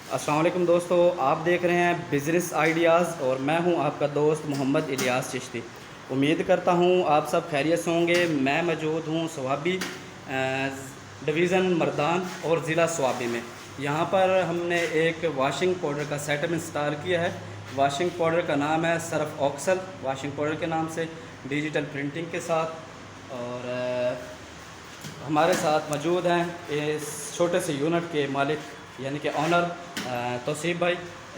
अस्सलाम वालेकुम दोस्तों, आप देख रहे हैं बिज़नेस आइडियाज़ और मैं हूं आपका दोस्त मोहम्मद इलियास चिश्ती। उम्मीद करता हूं आप सब खैरियत से होंगे। मैं मौजूद हूं स्वाबी डिवीज़न मर्दान और ज़िला स्वाबी में। यहां पर हमने एक वाशिंग पाउडर का सेटअप इंस्टॉल किया है। वाशिंग पाउडर का नाम है सर्फ ऑक्सल वाशिंग पाउडर के नाम से, डिजिटल प्रिंटिंग के साथ। और हमारे साथ मौजूद हैं इस छोटे से यूनिट के मालिक यानी कि ऑनर तौसीफ़ भाई।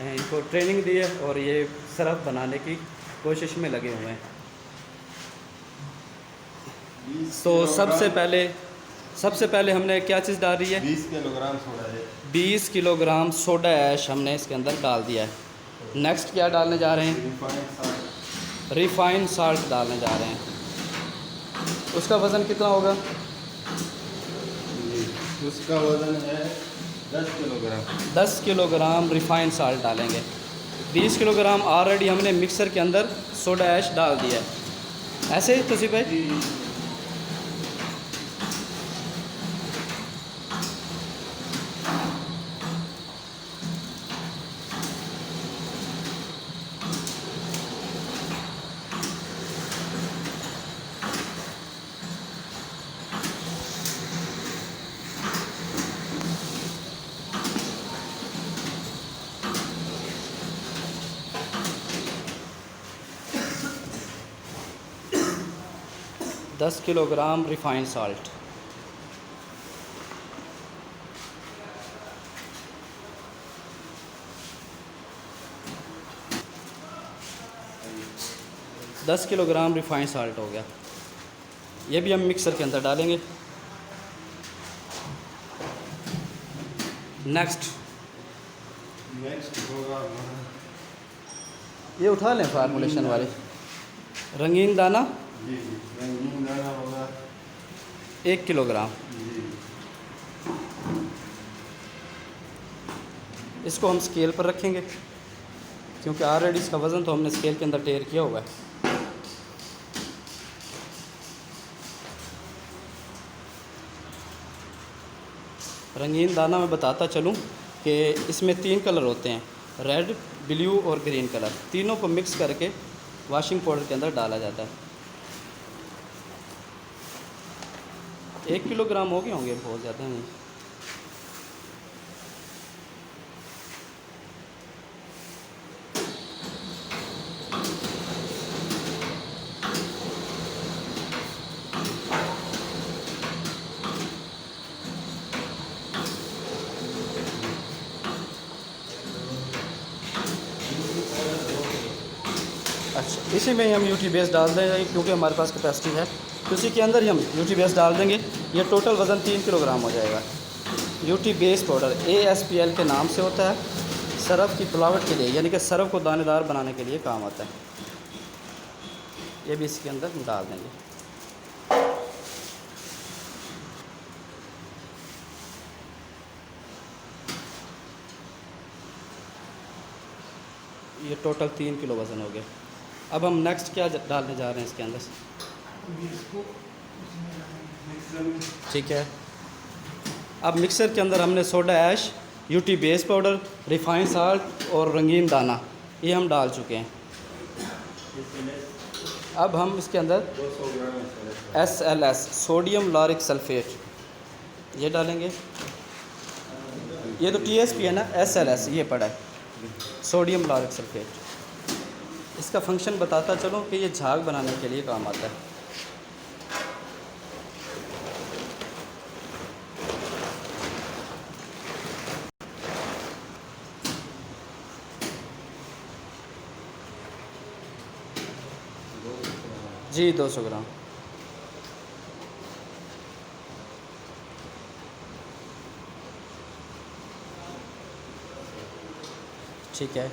इनको ट्रेनिंग दी है और ये सरफ बनाने की कोशिश में लगे हुए हैं। तो सबसे पहले हमने क्या चीज़ डाल रही है? 20 किलोग्राम सोडा है। 20 किलोग्राम सोडा ऐश हमने इसके अंदर डाल दिया है। नेक्स्ट क्या डालने जा रहे हैं? रिफाइंड साल्ट डालने जा रहे हैं। उसका वज़न कितना होगा? उसका वज़न है 10 किलोग्राम। 10 किलोग्राम रिफाइंड साल्ट डालेंगे। 20 किलोग्राम ऑलरेडी हमने मिक्सर के अंदर सोडा ऐश डाल दिया है। ऐसे ही तौसीफ़ भाई? 10 किलोग्राम रिफाइंड साल्ट। दस किलोग्राम रिफाइंड साल्ट हो गया। ये भी हम मिक्सर के अंदर डालेंगे। नेक्स्ट होगा ये उठा लें फार्मूलेशन वाले रंगीन दाना। जी, रंगीन दाना होगा 1 किलोग्राम। जी। इसको हम स्केल पर रखेंगे क्योंकि ऑलरेडी इसका वज़न तो हमने स्केल के अंदर टेर किया हुआ है। रंगीन दाना मैं बताता चलूं कि इसमें 3 कलर होते हैं, रेड, ब्लू और ग्रीन कलर। तीनों को मिक्स करके वाशिंग पाउडर के अंदर डाला जाता है। 1 किलोग्राम हो गए होंगे, बहुत ज़्यादा नहीं। अच्छा, इसी में ही हम यूटी बेस डाल देंगे क्योंकि हमारे पास कैपेसिटी है, तो इसी के अंदर ही हम यूटी बेस डाल देंगे। ये टोटल वज़न 3 किलोग्राम हो जाएगा। यूटी बेस पाउडर ASPL के नाम से होता है। सरफ की पिलावट के लिए यानी कि सरफ को दानेदार बनाने के लिए काम आता है। ये भी इसके अंदर हम डाल देंगे। ये टोटल 3 किलो वज़न हो गया। अब हम नेक्स्ट क्या डालने जा रहे हैं इसके अंदर? ठीक है। अब मिक्सर के अंदर हमने soda ash, UT base powder, refined salt और रंगीन दाना ये हम डाल चुके हैं। अब हम इसके अंदर 200 ग्राम SLS सोडियम लॉरिक सल्फेट ये डालेंगे। ये तो TSP है ना, SLS ये पड़ा है, सोडियम लॉरिक सल्फेट। इसका फंक्शन बताता चलो कि ये झाग बनाने के लिए काम आता है। जी 200 ग्राम। ठीक है।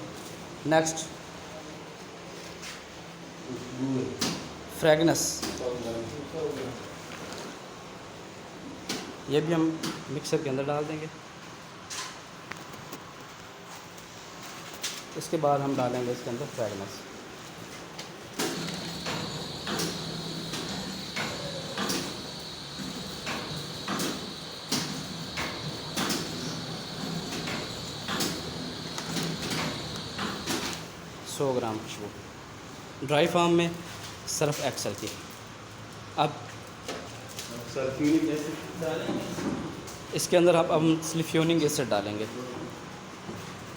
नेक्स्ट फ्रेगनेस, ये भी हम मिक्सर के अंदर डाल देंगे। इसके बाद हम डालेंगे इसके अंदर फ्रेगनेस। 100 ग्राम खुशबू। ड्राई फार्म में सर्फ एक्सेल की। अब सल्फ्यूरिक एसिड डालेंगे। इसके अंदर अब हम सल्फ्यूरिक एसिड डालेंगे,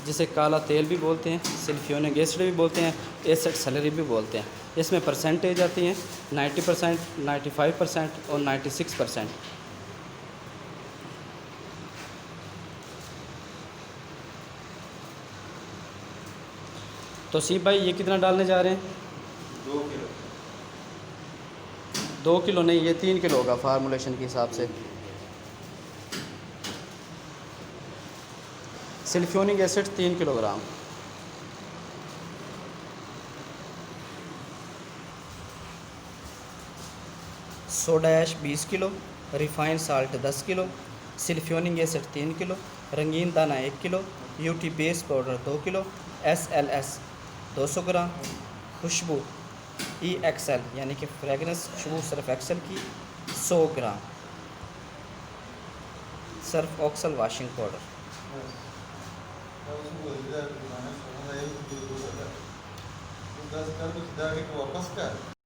जिसे काला तेल भी बोलते हैं, सल्फ्यूरिक एसिड भी बोलते हैं, एसिड सैलरी भी बोलते हैं। इसमें परसेंटेज आती हैं 90%, 95% और 96%। तो सीप भाई ये कितना डालने जा रहे हैं? 2 किलो। 2 किलो नहीं, ये 3 किलो होगा फार्मूलेशन के हिसाब से। Sulphuric acid 3 kilogram. Soda ash 20 kilo, refined salt 10 kilo, sulphuric acid 3 kilo, रंगीन दाना 1 kilo, UT base powder 2 kilo, SLS 200 gram, खुशबू EXL यानी कि फ्रेगरेंस खुशबू सर्फ एक्सेल की 100 gram, Surf Excel washing powder. वापस कर